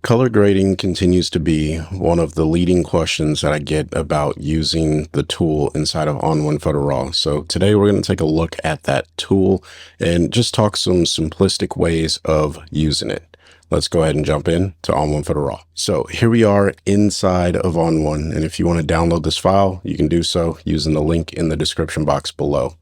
Color grading continues to be one of the leading questions that I get about using the tool inside of ON1 Photo RAW. So today we're going to take a look at that tool and just talk some simplistic ways of using it. Let's go ahead and jump in to ON1 Photo RAW. So here we are inside of ON1, and if you want to download this file, you can do so using the link in the description box below.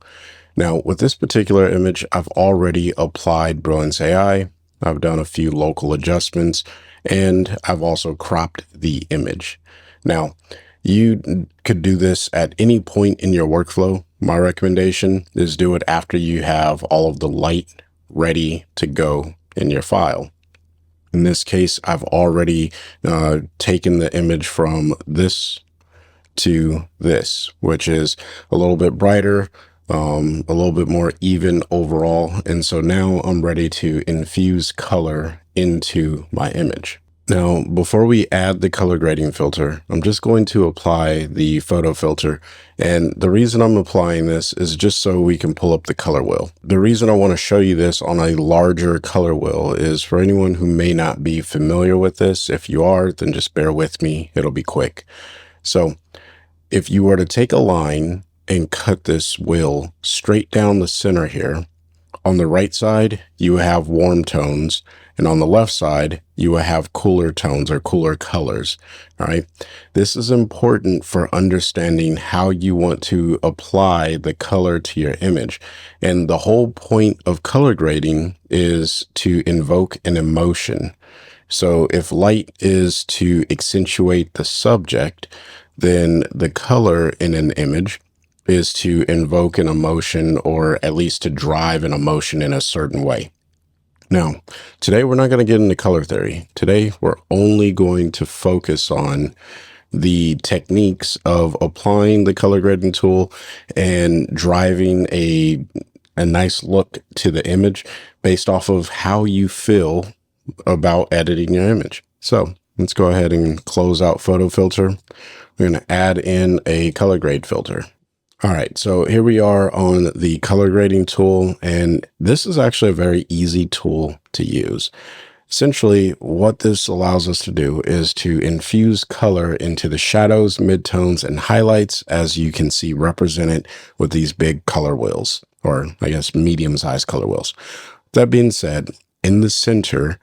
Now, with this particular image, I've already applied Brilliance AI. I've done a few local adjustments, and I've also cropped the image. Now, you could do this at any point in your workflow. My recommendation is do it after you have all of the light ready to go in your file. In this case, I've already taken the image from this to this, which is a little bit brighter, a little bit more even overall. And so now I'm ready to infuse color into my image. Now, before we add the color grading filter, I'm just going to apply the photo filter. And the reason I'm applying this is just so we can pull up the color wheel. The reason I want to show you this on a larger color wheel is for anyone who may not be familiar with this. If you are, then just bear with me. It'll be quick. So if you were to take a line and cut this wheel straight down the center here, on the right side, you have warm tones, and on the left side, you will have cooler tones or cooler colors. All right. This is important for understanding how you want to apply the color to your image. And the whole point of color grading is to invoke an emotion. So if light is to accentuate the subject, then the color in an image is to invoke an emotion, or at least to drive an emotion in a certain way. Now, today we're not going to get into color theory. Today, we're only going to focus on the techniques of applying the color grading tool and driving a nice look to the image based off of how you feel about editing your image. So let's go ahead and close out photo filter. We're going to add in a color grade filter. All right, so here we are on the color grading tool, and this is actually a very easy tool to use. Essentially, what this allows us to do is to infuse color into the shadows, midtones, and highlights, as you can see represented with these big color wheels, or I guess medium-sized color wheels. That being said, in the center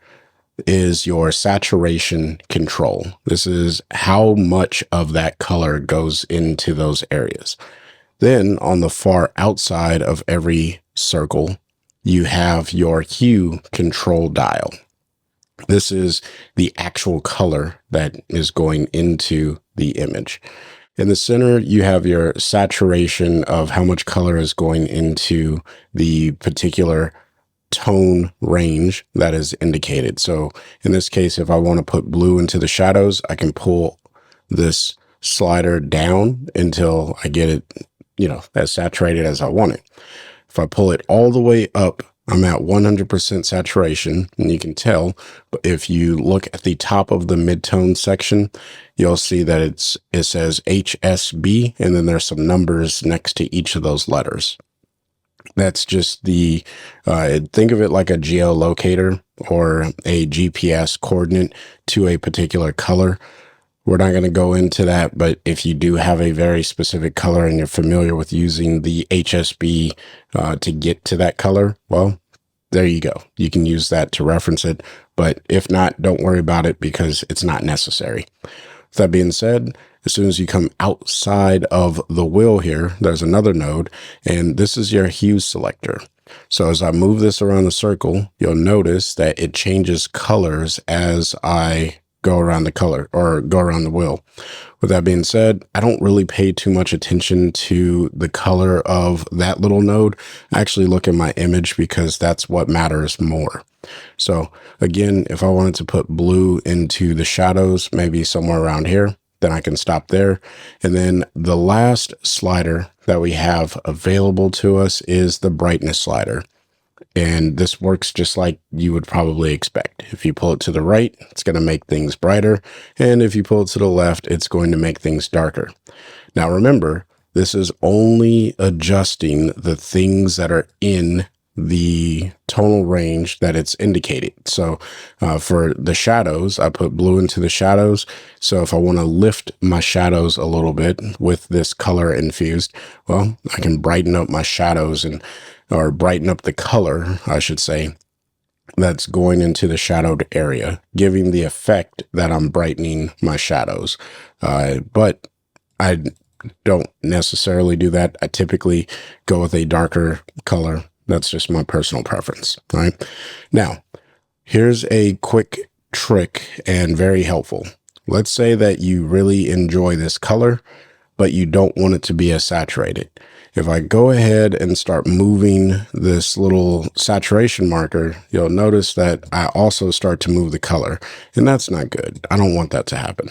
is your saturation control. This is how much of that color goes into those areas. Then on the far outside of every circle, you have your hue control dial. This is the actual color that is going into the image. In the center, you have your saturation of how much color is going into the particular tone range that is indicated. So in this case, if I want to put blue into the shadows, I can pull this slider down until I get it as saturated as I want it. If I pull it all the way up, I'm at 100% saturation, and you can tell. But if you look at the top of the midtone section, you'll see that it says HSB, and then there's some numbers next to each of those letters. That's just the, think of it like a geolocator or a GPS coordinate to a particular color. We're not going to go into that, but if you do have a very specific color and you're familiar with using the HSB to get to that color, well, there you go. You can use that to reference it, but if not, don't worry about it because it's not necessary. With that being said, as soon as you come outside of the wheel here, there's another node, and this is your hue selector. So as I move this around the circle, you'll notice that it changes colors as I go around the color or go around the wheel. With that being said, I don't really pay too much attention to the color of that little node. I actually look at my image because that's what matters more. So again, if I wanted to put blue into the shadows, maybe somewhere around here, then I can stop there. And then the last slider that we have available to us is the brightness slider. And this works just like you would probably expect. If you pull it to the right, it's going to make things brighter. And if you pull it to the left, it's going to make things darker. Now, remember, this is only adjusting the things that are in the tonal range that it's indicated. So for the shadows, I put blue into the shadows. So if I want to lift my shadows a little bit with this color infused, well, I can brighten up my shadows or brighten up the color, I should say, that's going into the shadowed area, giving the effect that I'm brightening my shadows. But I don't necessarily do that. I typically go with a darker color. That's just my personal preference. All right. Now, here's a quick trick and very helpful. Let's say that you really enjoy this color, but you don't want it to be as saturated. If I go ahead and start moving this little saturation marker, you'll notice that I also start to move the color, and that's not good. I don't want that to happen.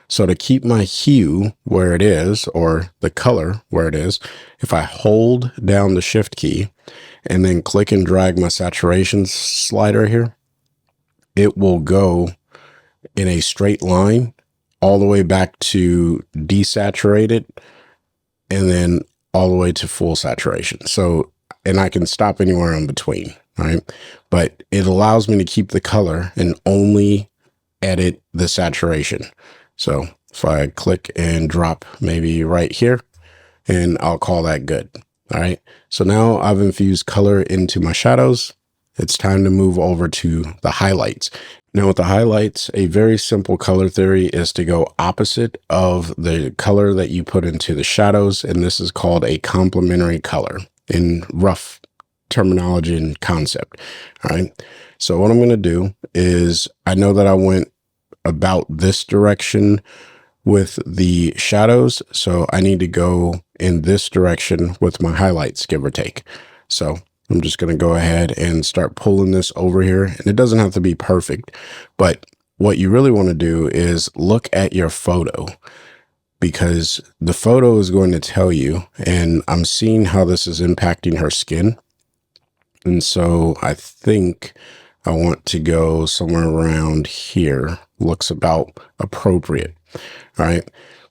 So to keep my hue where it is, or the color where it is, if I hold down the shift key and then click and drag my saturation slider here, it will go in a straight line all the way back to desaturated and then all the way to full saturation. So, and I can stop anywhere in between, right? But it allows me to keep the color and only edit the saturation. So if I click and drop maybe right here, and I'll call that good. All right. So now I've infused color into my shadows. It's time to move over to the highlights. Now with the highlights, a very simple color theory is to go opposite of the color that you put into the shadows. And this is called a complementary color in rough terminology and concept. All right. So what I'm going to do is, I know that I went about this direction with the shadows. So I need to go in this direction with my highlights, give or take. So I'm just going to go ahead and start pulling this over here. And it doesn't have to be perfect, but what you really want to do is look at your photo, because the photo is going to tell you, and I'm seeing how this is impacting her skin. And so I think I want to go somewhere around here. Looks about appropriate. All right.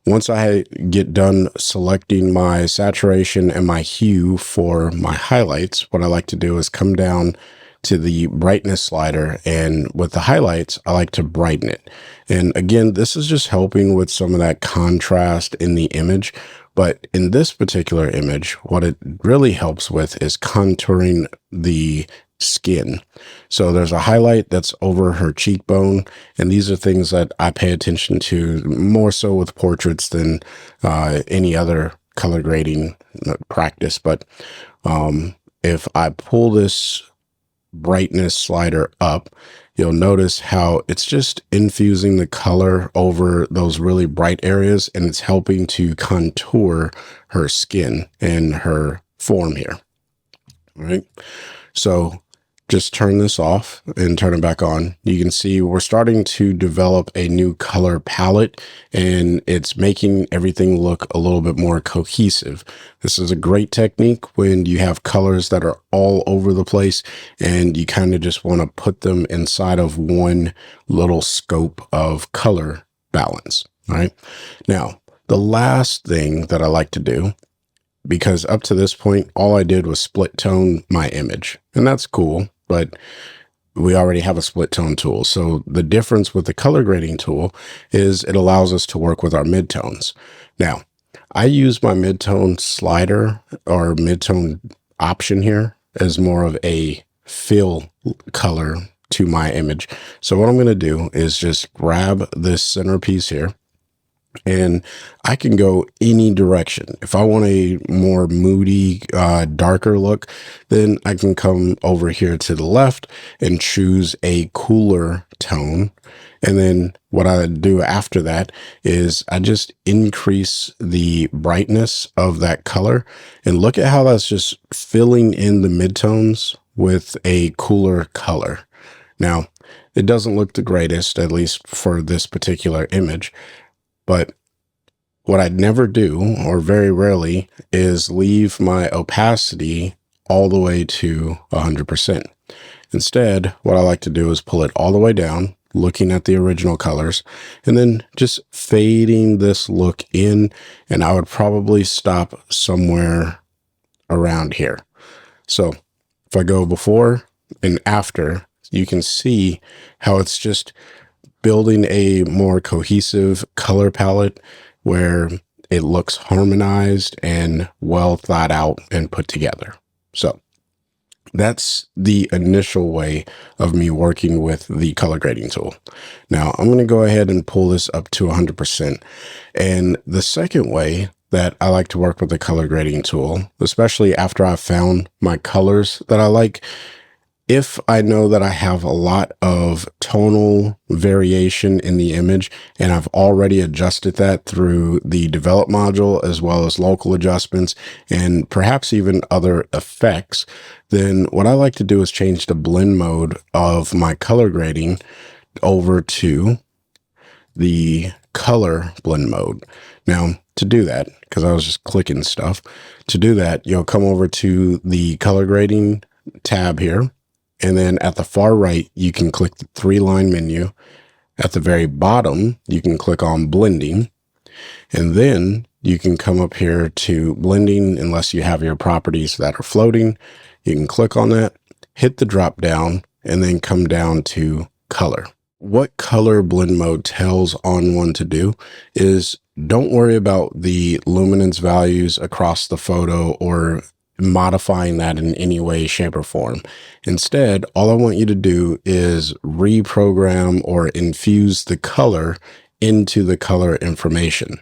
Once I get done selecting my saturation and my hue for my highlights, what I like to do is come down to the brightness slider, and with the highlights, I like to brighten it. And again, this is just helping with some of that contrast in the image. But in this particular image, what it really helps with is contouring the skin. So there's a highlight that's over her cheekbone, and these are things that I pay attention to more so with portraits than any other color grading practice. But if I pull this brightness slider up, you'll notice how it's just infusing the color over those really bright areas, and it's helping to contour her skin and her form here. All right. So just turn this off and turn it back on. You can see we're starting to develop a new color palette, and it's making everything look a little bit more cohesive. This is a great technique when you have colors that are all over the place and you kind of just want to put them inside of one little scope of color balance. All right. Now, the last thing that I like to do, because up to this point, all I did was split tone my image, and that's cool, but we already have a split tone tool. So the difference with the color grading tool is it allows us to work with our midtones. Now, I use my midtone slider or midtone option here as more of a fill color to my image. So what I'm going to do is just grab this centerpiece here, and I can go any direction. If I want a more moody, darker look, then I can come over here to the left and choose a cooler tone. And then what I do after that is I just increase the brightness of that color. And look at how that's just filling in the midtones with a cooler color. Now, it doesn't look the greatest, at least for this particular image. But what I'd never do, or very rarely, is leave my opacity all the way to 100%. Instead, what I like to do is pull it all the way down, looking at the original colors, and then just fading this look in, and I would probably stop somewhere around here. So If I go before and after, you can see how it's just building a more cohesive color palette where it looks harmonized and well thought out and put together. So that's the initial way of me working with the color grading tool. Now I'm going to go ahead and pull this up to 100%. And the second way that I like to work with the color grading tool, especially after I've found my colors that I like, if I know that I have a lot of tonal variation in the image and I've already adjusted that through the develop module as well as local adjustments and perhaps even other effects, then what I like to do is change the blend mode of my color grading over to the color blend mode. Now, to do that, because I was just clicking stuff, to do that, you'll come over to the color grading tab here. And then at the far right, you can click the 3-line menu. At the very bottom, you can click on blending. And then you can come up here to blending unless you have your properties that are floating. You can click on that, hit the drop down, and then come down to color. What color blend mode tells ON1 to do is don't worry about the luminance values across the photo or modifying that in any way, shape, or form. Instead, all I want you to do is reprogram or infuse the color into the color information,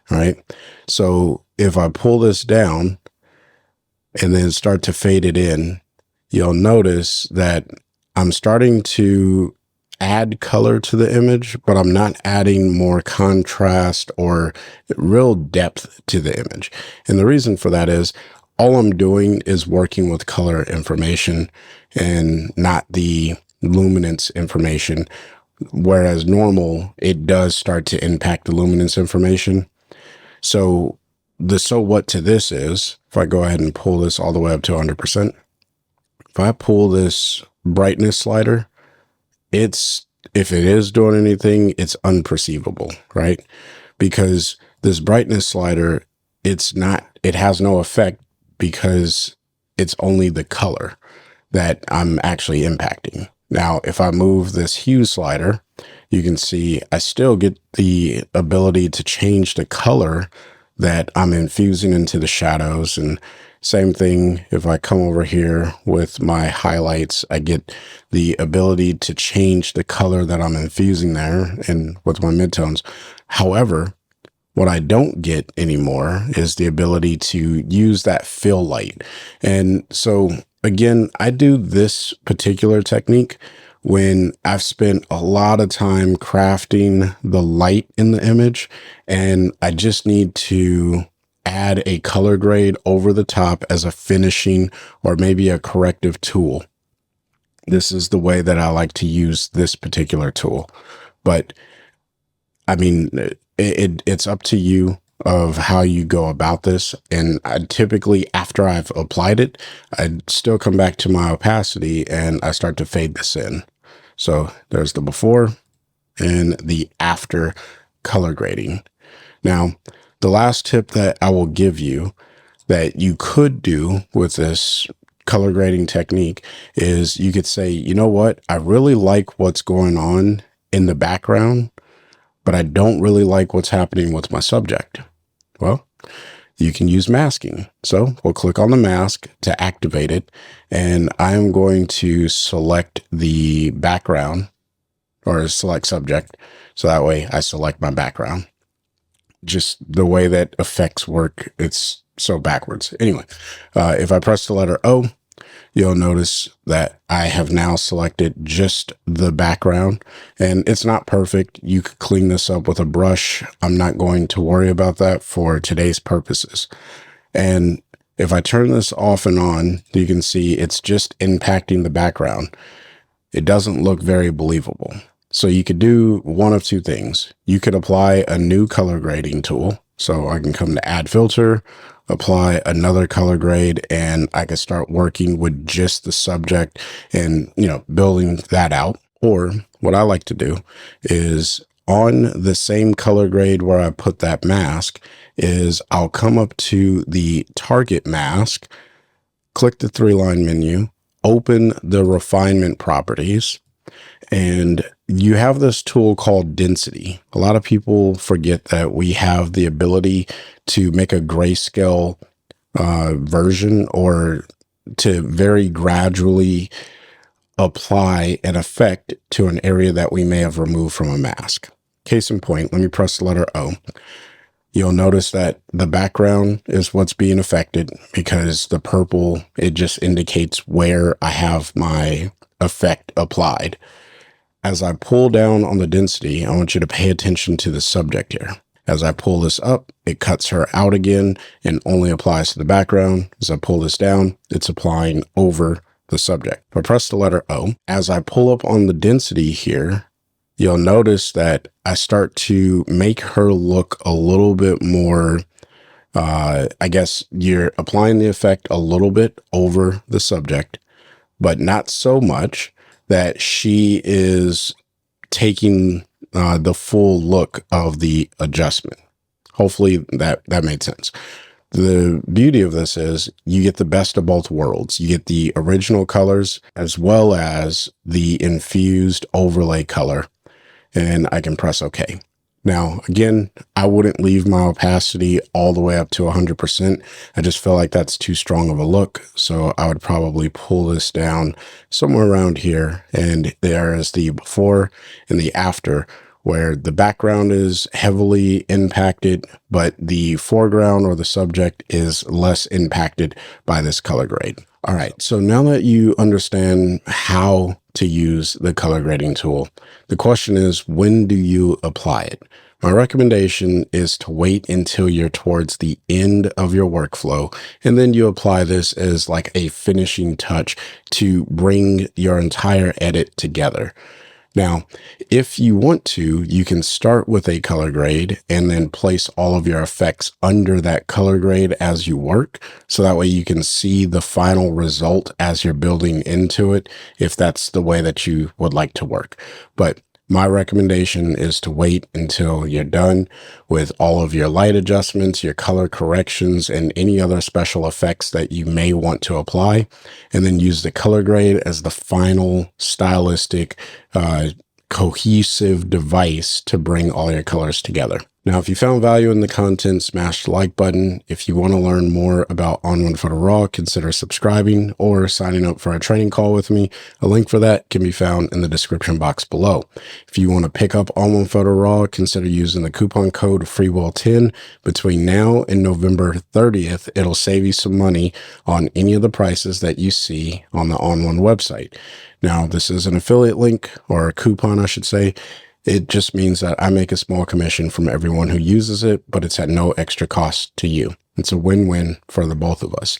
right? So if I pull this down and then start to fade it in, you'll notice that I'm starting to add color to the image, but I'm not adding more contrast or real depth to the image. And the reason for that is all I'm doing is working with color information and not the luminance information. Whereas normal, it does start to impact the luminance information. So the so what to this is, if I go ahead and pull this all the way up to 100%, if I pull this brightness slider, if it is doing anything, it's unperceivable, right? Because this brightness slider, it has no effect because it's only the color that I'm actually impacting. Now, if I move this hue slider, you can see I still get the ability to change the color that I'm infusing into the shadows. And same thing, if I come over here with my highlights, I get the ability to change the color that I'm infusing there and with my midtones. However, what I don't get anymore is the ability to use that fill light. And so again, I do this particular technique when I've spent a lot of time crafting the light in the image and I just need to add a color grade over the top as a finishing or maybe a corrective tool. This is the way that I like to use this particular tool. But I mean, it's up to you of how you go about this. And I typically, after I've applied it, I'd still come back to my opacity and I start to fade this in. So there's the before and the after color grading. Now, the last tip that I will give you that you could do with this color grading technique is you could say, you know what, I really like what's going on in the background, but I don't really like what's happening with my subject. Well, you can use masking. So we'll click on the mask to activate it. And I'm going to select the background or select subject. So that way I select my background. Just the way that effects work, it's so backwards. Anyway, if I press the letter O, you'll notice that I have now selected just the background and it's not perfect. You could clean this up with a brush. I'm not going to worry about that for today's purposes. And if I turn this off and on, you can see it's just impacting the background. It doesn't look very believable. So you could do one of two things. You could apply a new color grading tool. So I can come to add filter, apply another color grade, and I can start working with just the subject and, building that out. Or what I like to do is on the same color grade where I put that mask is I'll come up to the target mask, click the 3-line menu, open the refinement properties, and you have this tool called density. A lot of people forget that we have the ability to make a grayscale version, or to very gradually apply an effect to an area that we may have removed from a mask. Case in point, let me press the letter O. You'll notice that the background is what's being affected, because the purple, it just indicates where I have my effect applied. As I pull down on the density, I want you to pay attention to the subject here. As I pull this up, it cuts her out again and only applies to the background. As I pull this down, it's applying over the subject. If I press the letter O, as I pull up on the density here, you'll notice that I start to make her look a little bit more, I guess you're applying the effect a little bit over the subject, but not so much that she is taking the full look of the adjustment. Hopefully that made sense. The beauty of this is you get the best of both worlds. You get the original colors as well as the infused overlay color, and I can press OK. Now, again, I wouldn't leave my opacity all the way up to 100%. I just feel like that's too strong of a look. So I would probably pull this down somewhere around here. And there is the before and the after, where the background is heavily impacted, but the foreground or the subject is less impacted by this color grade. All right, so now that you understand how to use the color grading tool, the question is, when do you apply it? My recommendation is to wait until you're towards the end of your workflow, and then you apply this as like a finishing touch to bring your entire edit together. Now, if you want to, you can start with a color grade and then place all of your effects under that color grade as you work. So that way you can see the final result as you're building into it, if that's the way that you would like to work. But my recommendation is to wait until you're done with all of your light adjustments, your color corrections, and any other special effects that you may want to apply, and then use the color grade as the final stylistic, cohesive device to bring all your colors together. Now, if you found value in the content, smash the like button. If you want to learn more about ON1 Photo RAW, consider subscribing or signing up for a training call with me. A link for that can be found in the description box below. If you want to pick up ON1 Photo RAW, consider using the coupon code FREEWILL10. Between now and November 30th, it'll save you some money on any of the prices that you see on the ON1 website. Now, this is an affiliate link, or a coupon, I should say. It just means that I make a small commission from everyone who uses it, but it's at no extra cost to you. It's a win-win for the both of us.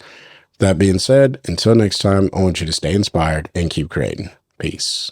That being said, until next time, I want you to stay inspired and keep creating. Peace.